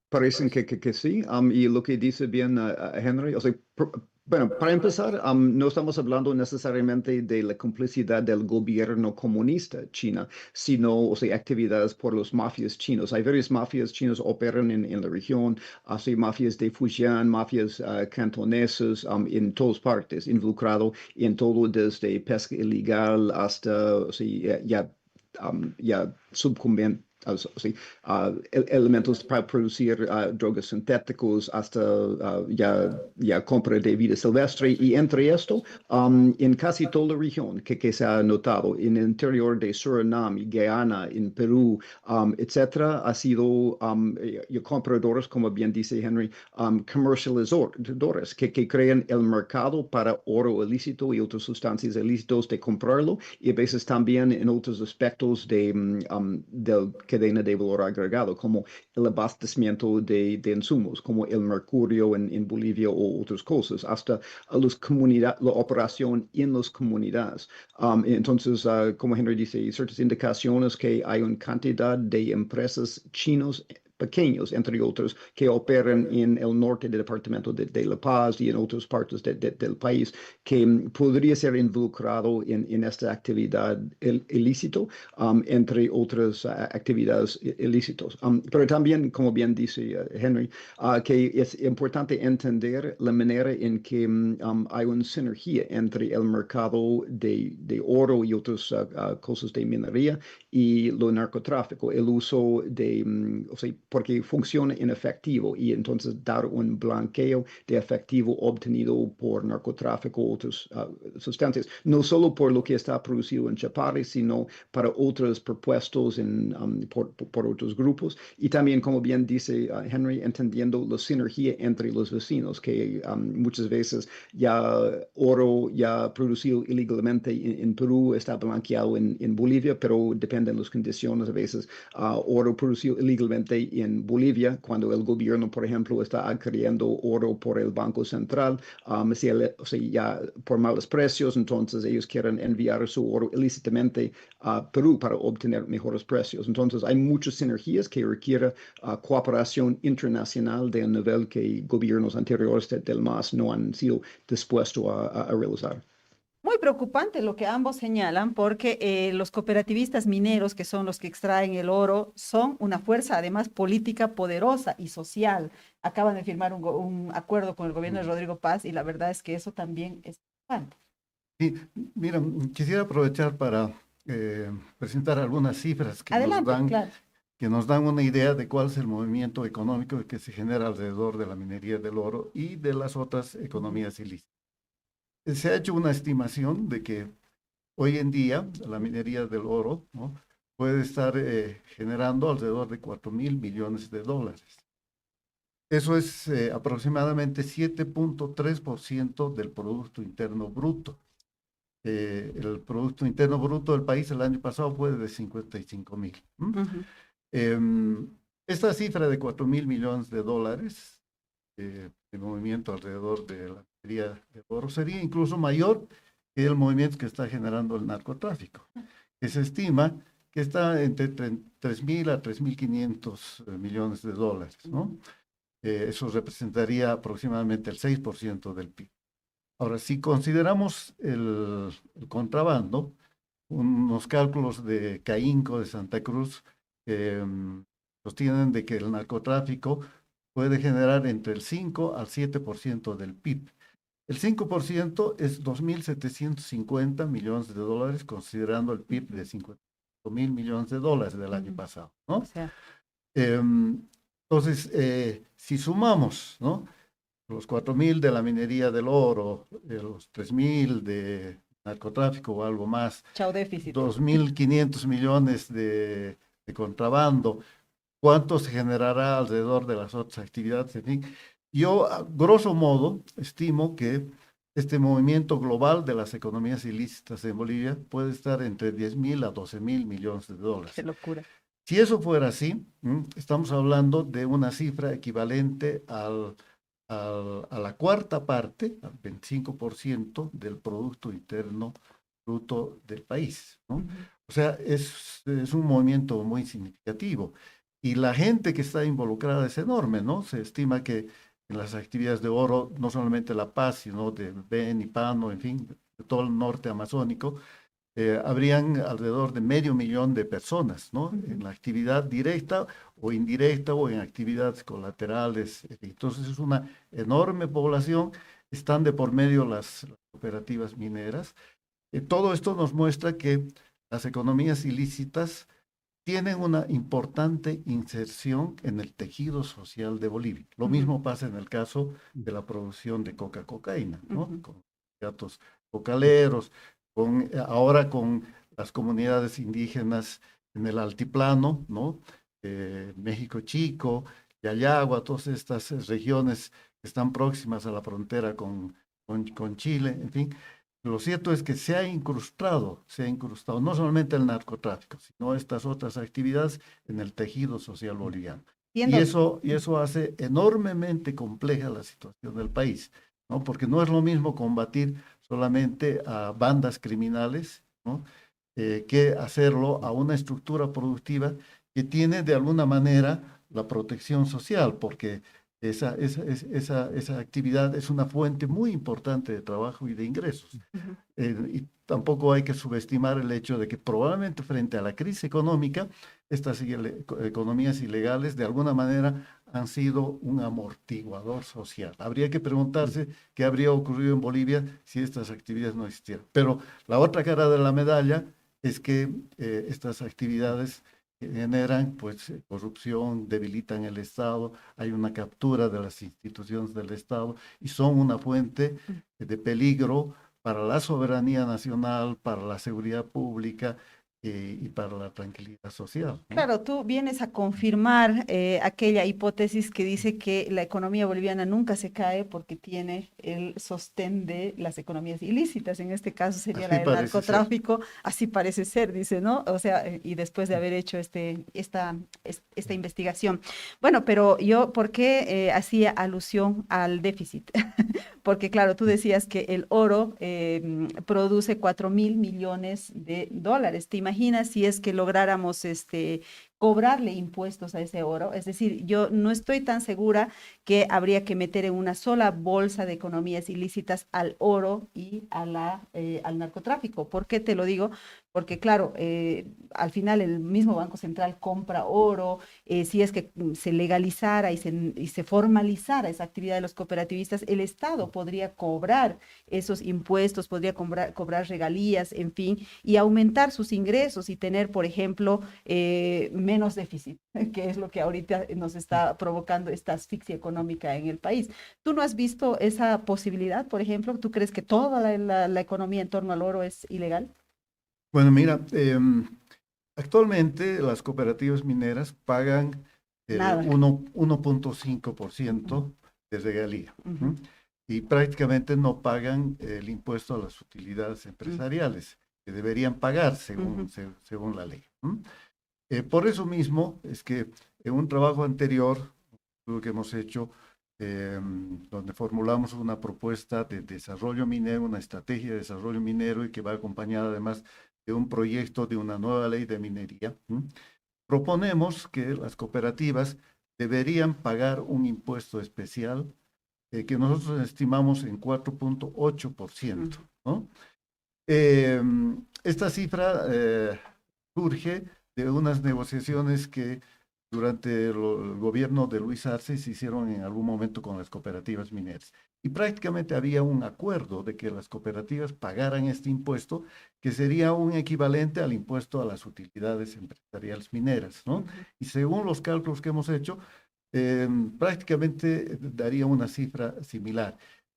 parecen que sí, y lo que dice bien Henry, o sea, bueno, para empezar, no estamos hablando necesariamente de la complicidad del gobierno comunista china, sino, o sea, actividades por los mafias chinos. Hay varias mafias chinas operan en la región, así mafias de Fujian, mafias cantonesas, en todas partes, involucrado en todo desde pesca ilegal hasta, o sea, ya subcumbente. Sí, elementos para producir drogas sintéticos hasta ya compra de vida silvestre y entre esto en casi toda la región que se ha notado en el interior de Surinam, Guyana, en Perú, etcétera, ha sido compradores, como bien dice Henry, comercializadores que crean el mercado para oro ilícito y otras sustancias ilícitas de comprarlo y a veces también en otros aspectos del cadena de valor agregado, como el abastecimiento de insumos, como el mercurio en Bolivia o otras cosas, hasta la operación en las comunidades. Entonces, como Henry dice, ciertas indicaciones que hay una cantidad de empresas chinos pequeños, entre otros, que operan en el norte del departamento de La Paz y en otras partes del país, que podría ser involucrado en esta actividad ilícito, entre otras actividades ilícitas. Pero también, como bien dice Henry, que es importante entender la manera en que hay una sinergia entre el mercado de oro y otras cosas de minería y lo narcotráfico, el uso de, o sea, porque funciona en efectivo y entonces dar un blanqueo de efectivo obtenido por narcotráfico o otras sustancias, no solo por lo que está producido en Chapare, sino para otros propuestos por otros grupos. Y también, como bien dice Henry, entendiendo la sinergia entre los vecinos, que muchas veces ya oro ya producido ilegalmente en Perú está blanqueado en Bolivia, pero depende de las condiciones. A veces oro producido ilegalmente en Bolivia, cuando el gobierno, por ejemplo, está adquiriendo oro por el Banco Central, o sea, ya por malos precios, entonces ellos quieren enviar su oro ilícitamente a Perú para obtener mejores precios. Entonces hay muchas sinergias que requieren cooperación internacional de un nivel que gobiernos anteriores del MAS no han sido dispuestos a realizar. Muy preocupante lo que ambos señalan, porque los cooperativistas mineros, que son los que extraen el oro, son una fuerza además política poderosa y social. Acaban de firmar un acuerdo con el gobierno de Rodrigo Paz y la verdad es que eso también es preocupante. Sí, mira, quisiera aprovechar para presentar algunas cifras Adelante, claro. que nos dan una idea de cuál es el movimiento económico que se genera alrededor de la minería del oro y de las otras economías ilícitas. Se ha hecho una estimación de que hoy en día la minería del oro, ¿no?, puede estar generando alrededor de 4.000 millones de dólares. Eso es aproximadamente 7.3% del Producto Interno Bruto. El Producto Interno Bruto del país el año pasado fue de 55.000. Esta cifra de 4.000 millones de dólares de movimiento alrededor de la minería de oro sería incluso mayor que el movimiento que está generando el narcotráfico, que se estima que está entre 3.000 a 3.500 millones de dólares, ¿no? Eso representaría aproximadamente el 6% del PIB. Ahora, si consideramos el contrabando, unos cálculos de CAINCO de Santa Cruz sostienen de que el narcotráfico puede generar entre el 5 al 7% del PIB. El 5% es 2.750 millones de dólares, considerando el PIB de 50.000 millones de dólares del año pasado, ¿no? O sea, entonces, si sumamos, ¿no?, los 4.000 de la minería del oro, los 3.000 de narcotráfico o algo más, chao déficit. 2.500 millones de contrabando, ¿cuánto se generará alrededor de las otras actividades? En fin, yo, a grosso modo, estimo que este movimiento global de las economías ilícitas en Bolivia puede estar entre 10.000 a 12.000 millones de dólares. Qué locura. Si eso fuera así, estamos hablando de una cifra equivalente a la cuarta parte, al 25% del Producto Interno Bruto del país, ¿no? O sea, es un movimiento muy significativo. Y la gente que está involucrada es enorme, ¿no? Se estima que en las actividades de oro, no solamente La Paz, sino de Beni, Pano, en fin, de todo el norte amazónico, habrían alrededor de 500.000 de personas, ¿no?, en la actividad directa o indirecta o en actividades colaterales. Entonces es una enorme población, están de por medio las cooperativas mineras. Todo esto nos muestra que las economías ilícitas tienen una importante inserción en el tejido social de Bolivia. Lo mismo pasa en el caso de la producción de cocaína, ¿no?, con gatos cocaleros, ahora con las comunidades indígenas en el altiplano, ¿no?, México Chico, Yayagua, todas estas regiones que están próximas a la frontera con Chile, en fin. Lo cierto es que se ha incrustado no solamente el narcotráfico, sino estas otras actividades en el tejido social boliviano. Y eso hace enormemente compleja la situación del país, ¿no?, porque no es lo mismo combatir solamente a bandas criminales, ¿no?, que hacerlo a una estructura productiva que tiene de alguna manera la protección social, porque esa actividad es una fuente muy importante de trabajo y de ingresos. Y tampoco hay que subestimar el hecho de que probablemente frente a la crisis económica, estas economías ilegales de alguna manera han sido un amortiguador social. Habría que preguntarse qué habría ocurrido en Bolivia si estas actividades no existieran. Pero la otra cara de la medalla es que estas actividades generan pues corrupción, debilitan el Estado, hay una captura de las instituciones del Estado y son una fuente de peligro para la soberanía nacional, para la seguridad pública y para la tranquilidad social, ¿no? Claro, tú vienes a confirmar aquella hipótesis que dice que la economía boliviana nunca se cae porque tiene el sostén de las economías ilícitas, en este caso sería la del narcotráfico, así parece ser, dice, ¿no? O sea, y después de haber hecho esta investigación. Bueno, pero yo, ¿por qué hacía alusión al déficit? Porque claro, tú decías que el oro produce 4.000 millones de dólares. ¿Te imaginas si es que lográramos cobrarle impuestos a ese oro. Es decir, yo no estoy tan segura que habría que meter en una sola bolsa de economías ilícitas al oro y al narcotráfico. ¿Por qué te lo digo? Porque claro, al final el mismo Banco Central compra oro, si es que se legalizara y se formalizara esa actividad de los cooperativistas, el Estado podría cobrar esos impuestos, podría cobrar regalías, en fin, y aumentar sus ingresos y tener, por ejemplo, menos déficit, que es lo que ahorita nos está provocando esta asfixia económica en el país. ¿Tú no has visto esa posibilidad, por ejemplo? ¿Tú crees que toda la economía en torno al oro es ilegal? Bueno, mira, actualmente las cooperativas mineras pagan el Nada. 1.5% de regalía. Ujú. Y prácticamente no pagan el impuesto a las utilidades empresariales, que deberían pagar según la ley. Por eso mismo es que en un trabajo anterior, lo que hemos hecho, donde formulamos una propuesta de desarrollo minero, una estrategia de desarrollo minero y que va acompañada además de un proyecto de una nueva ley de minería, proponemos que las cooperativas deberían pagar un impuesto especial que nosotros estimamos en 4.8%, ¿no? Esta cifra surge de unas negociaciones que durante el gobierno de Luis Arce se hicieron en algún momento con las cooperativas mineras. Y prácticamente había un acuerdo de que las cooperativas pagaran este impuesto, que sería un equivalente al impuesto a las utilidades empresariales mineras, ¿no? Y según los cálculos que hemos hecho, prácticamente daría una cifra similar.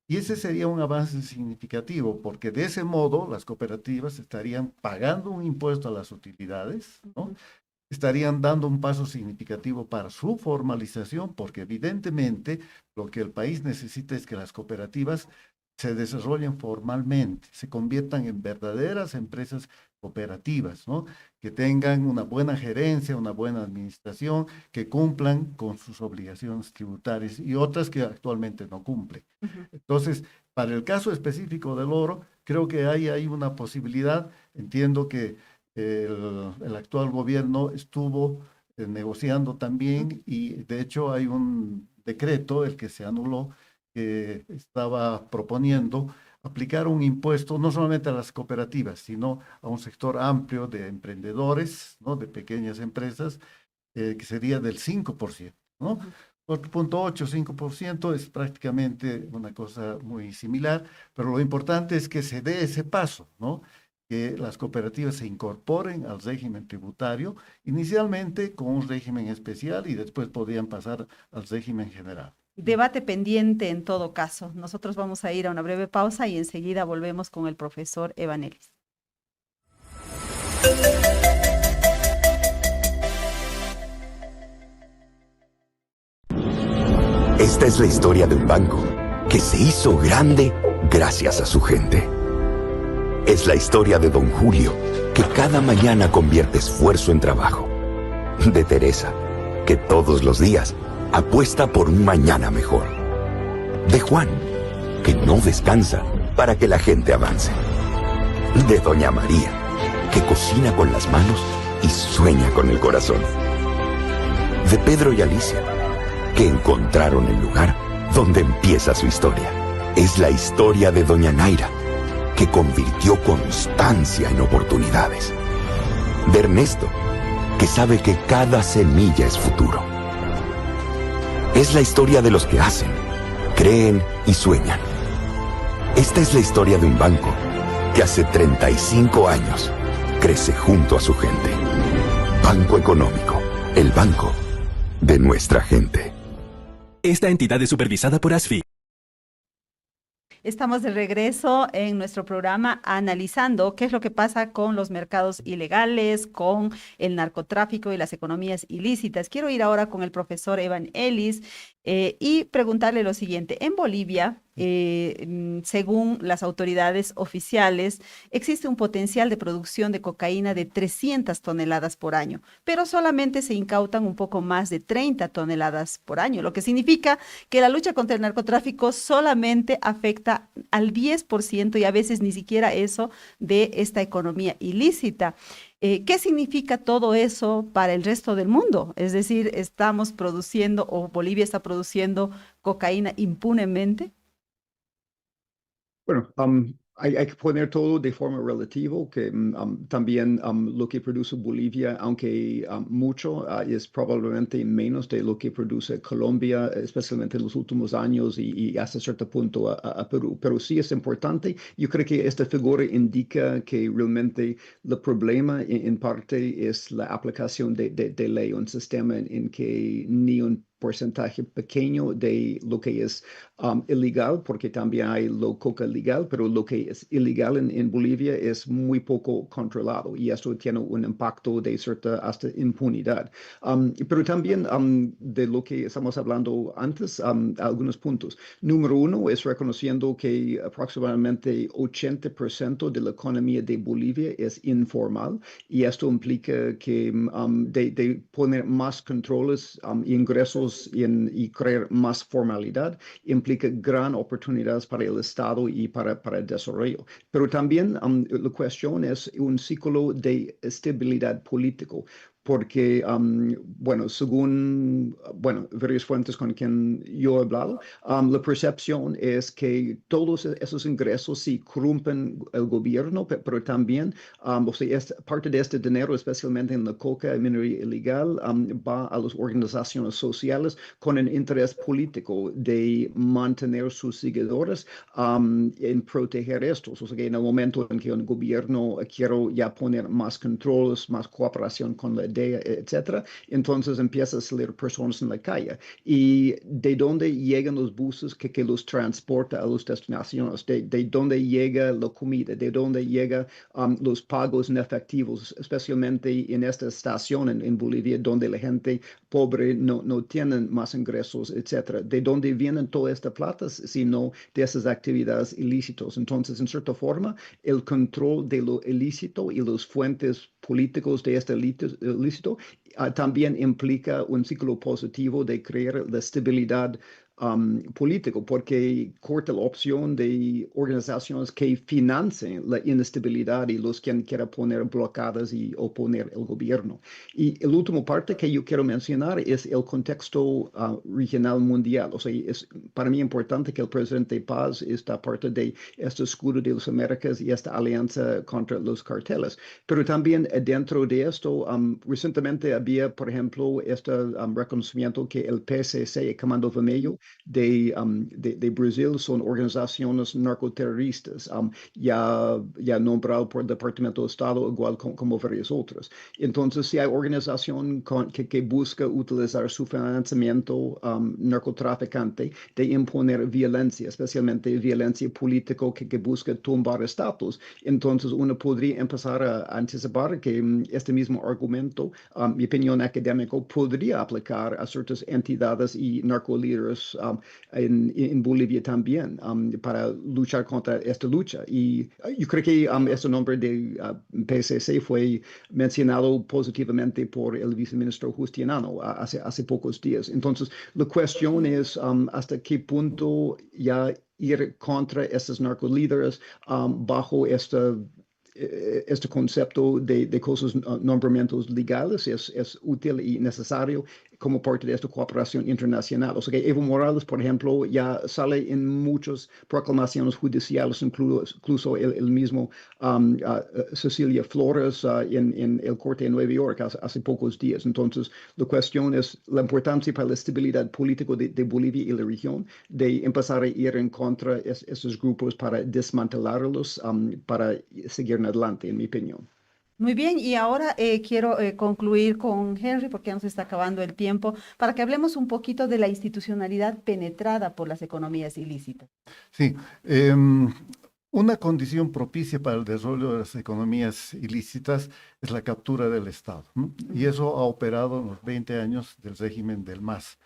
Y ese sería un avance significativo, porque de ese modo las cooperativas estarían pagando un impuesto a las utilidades, ¿no? Estarían dando un paso significativo para su formalización, porque evidentemente lo que el país necesita es que las cooperativas se desarrollen formalmente, se conviertan en verdaderas empresas cooperativas, ¿no? Que tengan una buena gerencia, una buena administración, que cumplan con sus obligaciones tributarias y otras que actualmente no cumplen. Entonces, para el caso específico del oro, creo que hay una posibilidad. Entiendo que el actual gobierno estuvo negociando también y de hecho hay un decreto, el que se anuló, que estaba proponiendo aplicar un impuesto no solamente a las cooperativas, sino a un sector amplio de emprendedores, ¿no? De pequeñas empresas, que sería del 5%, ¿no? 4.8, 5% es prácticamente una cosa muy similar, pero lo importante es que se dé ese paso, ¿no? Que las cooperativas se incorporen al régimen tributario, inicialmente con un régimen especial y después podrían pasar al régimen general. Debate pendiente en todo caso. Nosotros vamos a ir a una breve pausa y enseguida volvemos con el profesor Evan Ellis. Esta es la historia de un banco que se hizo grande gracias a su gente. Es la historia de don Julio, que cada mañana convierte esfuerzo en trabajo. De Teresa, que todos los días apuesta por un mañana mejor. De Juan, que no descansa para que la gente avance. De doña María, que cocina con las manos y sueña con el corazón. De Pedro y Alicia, que encontraron el lugar donde empieza su historia. Es la historia de doña Naira, que convirtió constancia en oportunidades. De Ernesto, que sabe que cada semilla es futuro. Es la historia de los que hacen, creen y sueñan. Esta es la historia de un banco que hace 35 años crece junto a su gente. Banco Económico, el banco de nuestra gente. Esta entidad es supervisada por ASFI. Estamos de regreso en nuestro programa analizando qué es lo que pasa con los mercados ilegales, con el narcotráfico y las economías ilícitas. Quiero ir ahora con el profesor Evan Ellis y preguntarle lo siguiente. En Bolivia Según las autoridades oficiales, existe un potencial de producción de cocaína de 300 toneladas por año, pero solamente se incautan un poco más de 30 toneladas por año, lo que significa que la lucha contra el narcotráfico solamente afecta al 10% y a veces ni siquiera eso de esta economía ilícita. ¿Qué significa todo eso para el resto del mundo? Es decir, ¿estamos produciendo o Bolivia está produciendo cocaína impunemente? Bueno, hay que poner todo de forma relativa, que también lo que produce Bolivia, aunque mucho, es probablemente menos de lo que produce Colombia, especialmente en los últimos años y hasta cierto punto a Perú. Pero sí es importante. Yo creo que esta figura indica que realmente el problema en parte es la aplicación de ley, un sistema en que ni un porcentaje pequeño de lo que es ilegal, porque también hay lo coca legal, pero lo que es ilegal en Bolivia es muy poco controlado y esto tiene un impacto de cierta hasta impunidad. Pero también de lo que estamos hablando antes, algunos puntos. Número uno es reconociendo que aproximadamente 80% de la economía de Bolivia es informal y esto implica que de poner más controles, ingresos y crear más formalidad implica gran oportunidades para el Estado y para el desarrollo. Pero también la cuestión es un ciclo de estabilidad político. Porque, bueno, según, bueno, varias fuentes con quien yo he hablado, la percepción es que todos esos ingresos sí corrompen el gobierno, pero también, o sea, parte de este dinero, especialmente en la coca y minería ilegal, va a las organizaciones sociales con un interés político de mantener sus seguidores en proteger estos. O sea, que en el momento en que un gobierno quiere ya poner más controles, más cooperación con la DEA, etcétera, entonces empieza a salir personas en la calle. ¿Y de dónde llegan los buses que los transporta a las destinaciones? ¿De dónde llega la comida? ¿De dónde llegan los pagos en efectivos, especialmente en esta estación en Bolivia, donde la gente pobre no tiene más ingresos, etcétera? ¿De dónde vienen toda esta plata? Sino de esas actividades ilícitas. Entonces, en cierta forma, el control de lo ilícito y las fuentes políticos de este ilícito también implica un ciclo positivo de crear la estabilidad político, porque corta la opción de organizaciones que financien la inestabilidad y los que quieran poner bloqueadas y oponer el gobierno. Y la última parte que yo quiero mencionar es el contexto regional mundial. O sea, es para mí importante que el presidente Paz está parte de este escudo de las Américas y esta alianza contra los carteles. Pero también dentro de esto, recientemente había, por ejemplo, este reconocimiento que el PCC, el Comando Vermelho, de Brasil son organizaciones narcoterroristas, ya nombrado por el Departamento de Estado, igual como varias otras. Entonces, si hay organización que busca utilizar su financiamiento narcotraficante de imponer violencia, especialmente violencia política que busca tumbar estatus, entonces uno podría empezar a anticipar que este mismo argumento, mi opinión académica, podría aplicar a ciertas entidades y narcolíderes en Bolivia también para luchar contra esta lucha. Y yo creo que este nombre de PCC fue mencionado positivamente por el viceministro Justiniano hace pocos días. Entonces, la cuestión es hasta qué punto ya ir contra estos narcolíderes bajo este concepto de cosas, nombramientos legales es útil y necesario como parte de esta cooperación internacional. O sea que Evo Morales, por ejemplo, ya sale en muchas proclamaciones judiciales, incluso el mismo Cecilia Flores en el corte en Nueva York hace pocos días. Entonces, la cuestión es la importancia para la estabilidad política de Bolivia y la región de empezar a ir en contra de estos grupos para desmantelarlos, para seguir adelante, en mi opinión. Muy bien, y ahora quiero concluir con Henry, porque ya nos está acabando el tiempo, para que hablemos un poquito de la institucionalidad penetrada por las economías ilícitas. Sí, una condición propicia para el desarrollo de las economías ilícitas es la captura del Estado, ¿no? Y eso ha operado en los 20 años del régimen del MAS,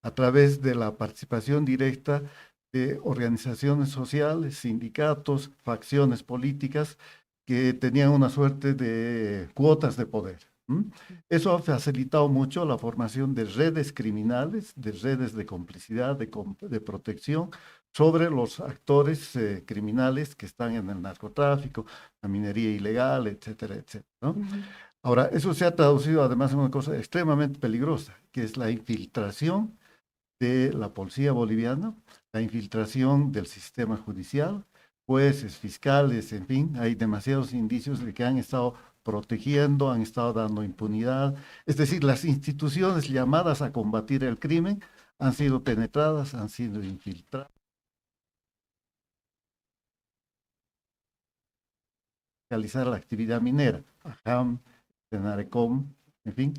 a través de la participación directa de organizaciones sociales, sindicatos, facciones políticas que tenían una suerte de cuotas de poder. Eso ha facilitado mucho la formación de redes criminales, de redes de complicidad, de protección sobre los actores criminales que están en el narcotráfico, la minería ilegal, etcétera, etcétera, ¿no? Ahora, eso se ha traducido además en una cosa extremadamente peligrosa, que es la infiltración de la policía boliviana, la infiltración del sistema judicial, jueces, fiscales, en fin, hay demasiados indicios de que han estado protegiendo, han estado dando impunidad. Es decir, las instituciones llamadas a combatir el crimen han sido penetradas, han sido infiltradas. Realizar la actividad minera, AJAM, Senarecom, en fin.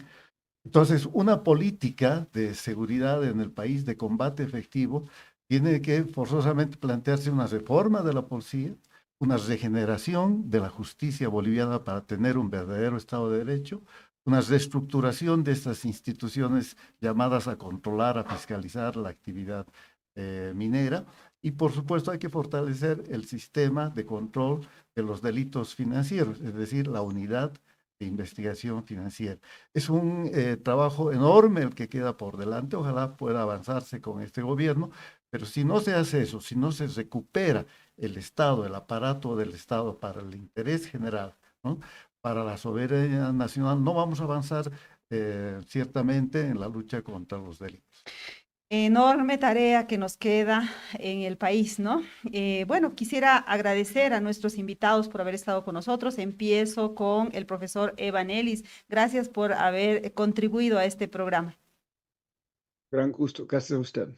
Entonces, una política de seguridad en el país, de combate efectivo, tiene que forzosamente plantearse una reforma de la policía, una regeneración de la justicia boliviana para tener un verdadero Estado de Derecho, una reestructuración de estas instituciones llamadas a controlar, a fiscalizar la actividad minera, y por supuesto hay que fortalecer el sistema de control de los delitos financieros, es decir, la unidad de investigación financiera. Es un trabajo enorme el que queda por delante, ojalá pueda avanzarse con este gobierno, pero si no se hace eso, si no se recupera el Estado, el aparato del Estado para el interés general, ¿no?, para la soberanía nacional, no vamos a avanzar ciertamente en la lucha contra los delitos. Enorme tarea que nos queda en el país, ¿no? Bueno, quisiera agradecer a nuestros invitados por haber estado con nosotros. Empiezo con el profesor Evan Ellis. Gracias por haber contribuido a este programa. Gran gusto, gracias a usted.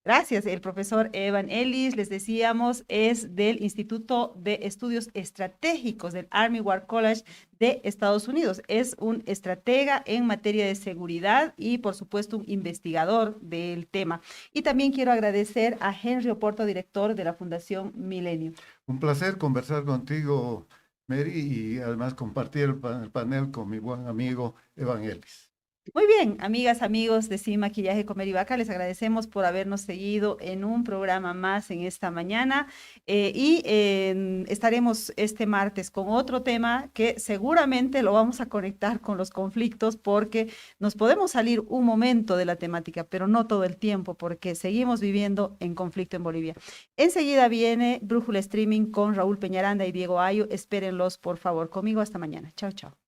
Gracias. El profesor Evan Ellis, les decíamos, es del Instituto de Estudios Estratégicos del Army War College de Estados Unidos. Es un estratega en materia de seguridad y, por supuesto, un investigador del tema. Y también quiero agradecer a Henry Oporto, director de la Fundación Milenio. Un placer conversar contigo, Mary, y además compartir el panel con mi buen amigo Evan Ellis. Muy bien, amigas, amigos de Sin Maquillaje, Comer y Vaca, les agradecemos por habernos seguido en un programa más en esta mañana estaremos este martes con otro tema que seguramente lo vamos a conectar con los conflictos porque nos podemos salir un momento de la temática, pero no todo el tiempo porque seguimos viviendo en conflicto en Bolivia. Enseguida viene Brújula Streaming con Raúl Peñaranda y Diego Ayo. Espérenlos, por favor, conmigo hasta mañana. Chao, chao.